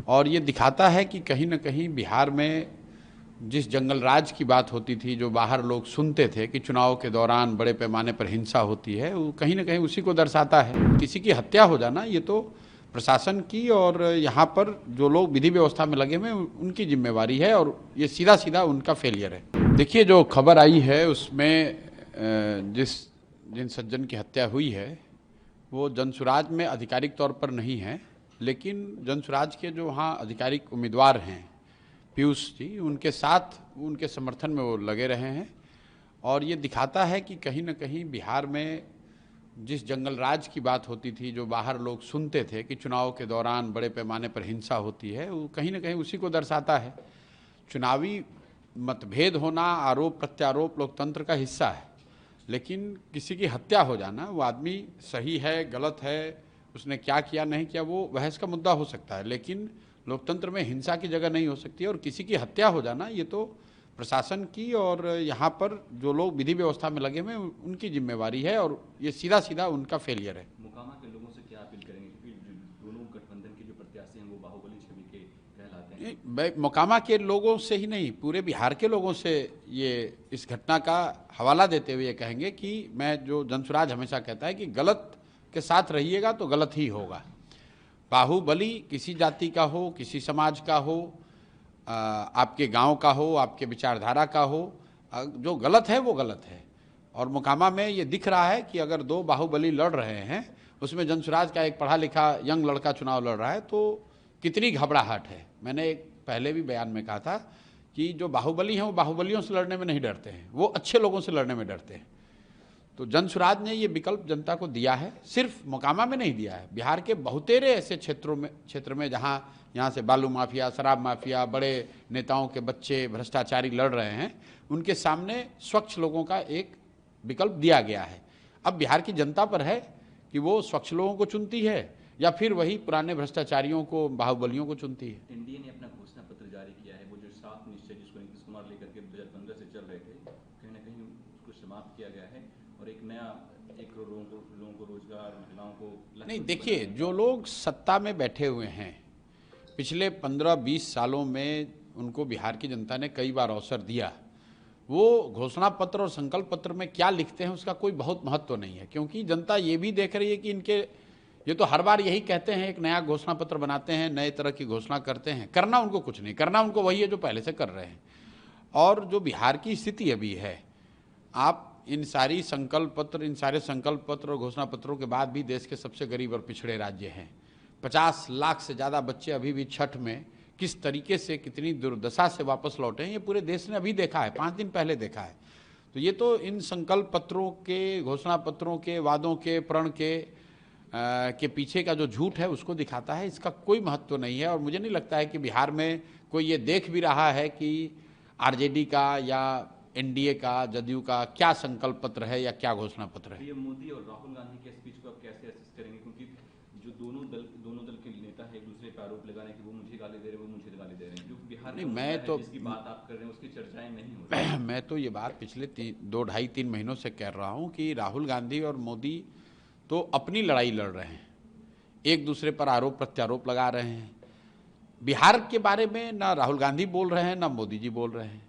और ये दिखाता है कि कहीं न कहीं बिहार में जिस जंगल राज की बात होती थी, जो बाहर लोग सुनते थे कि चुनाव के दौरान बड़े पैमाने पर हिंसा होती है, वो कहीं न कहीं उसी को दर्शाता है। किसी की हत्या हो जाना ये तो प्रशासन की और यहाँ पर जो लोग विधि व्यवस्था में लगे हुए हैं उनकी जिम्मेवारी है और ये सीधा-सीधा उनका फेलियर है। देखिए, जो खबर आई है उसमें जिन सज्जन की हत्या हुई है वो जनसुराज में आधिकारिक तौर पर नहीं है, लेकिन जनसुराज के जो वहाँ आधिकारिक उम्मीदवार हैं पीयूष जी, उनके साथ उनके समर्थन में वो लगे रहे हैं। और ये दिखाता है कि कहीं न कहीं बिहार में जिस जंगल राज की बात होती थी, जो बाहर लोग सुनते थे कि चुनाव के दौरान बड़े पैमाने पर हिंसा होती है, वो कहीं न कहीं उसी को दर्शाता है। चुनावी मतभेद होना, आरोप प्रत्यारोप लोकतंत्र का हिस्सा है, लेकिन किसी की हत्या हो जाना, वो आदमी सही है गलत है, उसने क्या किया नहीं किया, वो बहस का मुद्दा हो सकता है, लेकिन लोकतंत्र में हिंसा की जगह नहीं हो सकती। और किसी की हत्या हो जाना ये तो प्रशासन की और यहाँ पर जो लोग विधि व्यवस्था में लगे हुए हैं उनकी जिम्मेवारी है और ये सीधा-सीधा उनका फेलियर है। मोकामा के लोगों से क्या अपील करेंगे, क्योंकि दोनों गठबंधन के जो प्रत्याशी हैं वो बाहुबली छवि के कहलाते हैं? मोकामा के लोगों से ही नहीं, पूरे बिहार के लोगों से ये इस घटना का हवाला देते हुए ये कहेंगे कि मैं जो जनसुराज हमेशा कहता है कि गलत के साथ रहिएगा तो गलत ही होगा। बाहुबली किसी जाति का हो, किसी समाज का हो, आपके गांव का हो, आपके विचारधारा का हो, जो गलत है वो गलत है। और मोकामा में ये दिख रहा है कि अगर दो बाहुबली लड़ रहे हैं, उसमें जनसुराज का एक पढ़ा लिखा यंग लड़का चुनाव लड़ रहा है, तो कितनी घबराहट है। मैंने एक पहले भी बयान में कहा था कि जो बाहुबली हैं वो बाहुबलियों से लड़ने में नहीं डरते हैं, वो अच्छे लोगों से लड़ने में डरते हैं। तो जनसुराज ने ये विकल्प जनता को दिया है, सिर्फ मोकामा में नहीं दिया है, बिहार के बहुतेरे ऐसे क्षेत्र में जहाँ यहाँ से बालू माफिया, शराब माफिया, बड़े नेताओं के बच्चे भ्रष्टाचारी लड़ रहे हैं, उनके सामने स्वच्छ लोगों का एक विकल्प दिया गया है। अब बिहार की जनता पर है कि वो स्वच्छ लोगों को चुनती है या फिर वही पुराने भ्रष्टाचारियों को, बाहुबलियों को चुनती है। एनडीए ने अपना घोषणा पत्र जारी किया है, वो जो सात निश्चय जिसको नीतीश कुमार लेकर के 2015 से चल रहे थे, कहीं ना कहीं उसको समाप्त किया गया है और एक नया 1 करोड़ लोगों को रोजगार, महिलाओं को नहीं, देखिए, जो लोग सत्ता में बैठे हुए हैं पिछले 15-20 सालों में उनको बिहार की जनता ने कई बार अवसर दिया, वो घोषणा पत्र और संकल्प पत्र में क्या लिखते हैं उसका कोई बहुत महत्व नहीं है, क्योंकि जनता ये भी देख रही है कि इनके ये तो हर बार यही कहते हैं, एक नया घोषणा पत्र बनाते हैं, नए तरह की घोषणा करते हैं, करना उनको कुछ नहीं, करना उनको वही है जो पहले से कर रहे हैं। और जो बिहार की स्थिति अभी है, आप इन सारे संकल्प पत्र और घोषणा पत्रों के बाद भी देश के सबसे गरीब और पिछड़े राज्य हैं। 50 लाख से ज़्यादा बच्चे अभी भी छठ में किस तरीके से, कितनी दुर्दशा से वापस लौटे हैं, ये पूरे देश ने अभी देखा है, 5 दिन पहले देखा है। तो ये तो इन संकल्प पत्रों के, घोषणा पत्रों के, वादों के, प्रण के पीछे का जो झूठ है उसको दिखाता है, इसका कोई महत्व नहीं है। और मुझे नहीं लगता है कि बिहार में कोई ये देख भी रहा है कि आरजेडी का या एनडीए का, जदयू का क्या संकल्प पत्र है या क्या घोषणा पत्र है। ये मोदी और राहुल गांधी के स्पीच को आप कैसे असेस करेंगे, क्योंकि जो दोनों दल के नेता है एक दूसरे पर आरोप लगा रहे हैं कि वो मुझे गाली दे रहे हैं, वो मुझे गाली दे रहे हैं, क्योंकि बिहार नहीं, जिसकी बात आप कर रहे हैं उसकी चर्चाएं नहीं हो रही। मैं तो ये बात पिछले 2-2.5-3 महीनों से कह रहा हूँ कि राहुल गांधी और मोदी तो अपनी लड़ाई लड़ रहे हैं, एक दूसरे पर आरोप प्रत्यारोप लगा रहे हैं। बिहार के बारे में ना राहुल गांधी बोल रहे हैं ना मोदी जी बोल रहे हैं।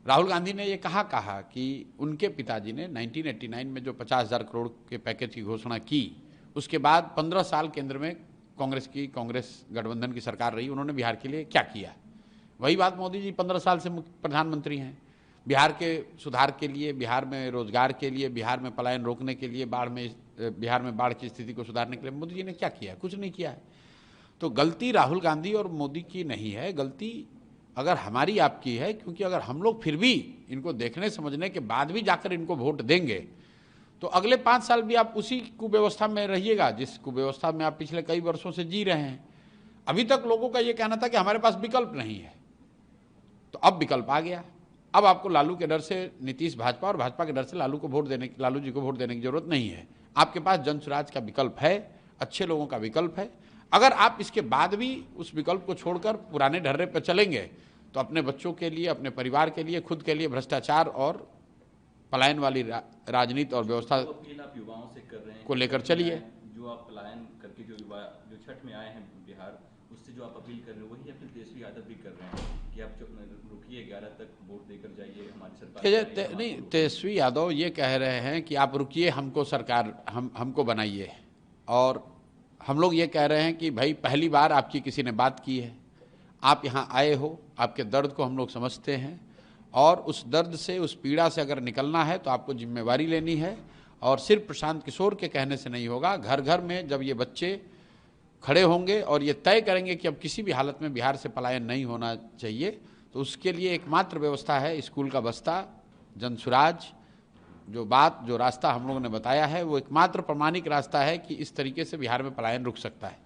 राहुल गांधी ने ये कहा कि उनके पिताजी ने 1989 में जो 50,000 करोड़ के पैकेज की घोषणा की, उसके बाद 15 साल केंद्र में कांग्रेस गठबंधन की सरकार रही, उन्होंने बिहार के लिए क्या किया। वही बात मोदी जी 15 साल से प्रधानमंत्री हैं, बिहार के सुधार के लिए, बिहार में रोजगार के लिए, बिहार में पलायन रोकने के लिए, बिहार में बाढ़ की स्थिति को सुधारने के लिए मोदी जी ने क्या किया? कुछ नहीं किया है। तो गलती राहुल गांधी और मोदी की नहीं है, गलती अगर हमारी आपकी है, क्योंकि अगर हम लोग फिर भी इनको देखने समझने के बाद भी जाकर इनको वोट देंगे तो अगले 5 साल भी आप उसी कुव्यवस्था में रहिएगा जिस कुव्यवस्था में आप पिछले कई वर्षों से जी रहे हैं। अभी तक लोगों का ये कहना था कि हमारे पास विकल्प नहीं है, तो अब विकल्प आ गया। अब आपको लालू के डर से नीतीश भाजपा और भाजपा के डर से लालू जी को वोट देने की जरूरत नहीं है। आपके पास जनसुराज का विकल्प है, अच्छे लोगों का विकल्प है। अगर आप इसके बाद भी उस विकल्प को छोड़कर पुराने ढर्रे पर चलेंगे तो अपने बच्चों के लिए, अपने परिवार के लिए, खुद के लिए भ्रष्टाचार और पलायन वाली राजनीति और व्यवस्था आप युवाओं से कर रहे हैं को लेकर चलिए। जो आप पलायन करके जो युवा जो छठ में आए हैं बिहार, उससे से जो आप अपील कर रहे हैं वही अपने तेजस्वी यादव भी कर रहे हैं कि आप रुकिए, 11 तक वोट देकर जाइए, हमारी सरकार नहीं, तेजस्वी यादव ये कह रहे हैं कि आप रुकिए, हमको सरकार हमको बनाइए, और हम लोग ये कह रहे हैं कि भाई पहली बार आपकी किसी ने बात की है, आप यहाँ आए हो, आपके दर्द को हम लोग समझते हैं, और उस दर्द से, उस पीड़ा से अगर निकलना है तो आपको जिम्मेवारी लेनी है, और सिर्फ प्रशांत किशोर के कहने से नहीं होगा। घर घर में जब ये बच्चे खड़े होंगे और ये तय करेंगे कि अब किसी भी हालत में बिहार से पलायन नहीं होना चाहिए, तो उसके लिए एकमात्र व्यवस्था है स्कूल का बस्ता, जनसुराज। जो रास्ता हम लोगों ने बताया है वो एकमात्र प्रमाणिक रास्ता है कि इस तरीके से बिहार में पलायन रुक सकता है।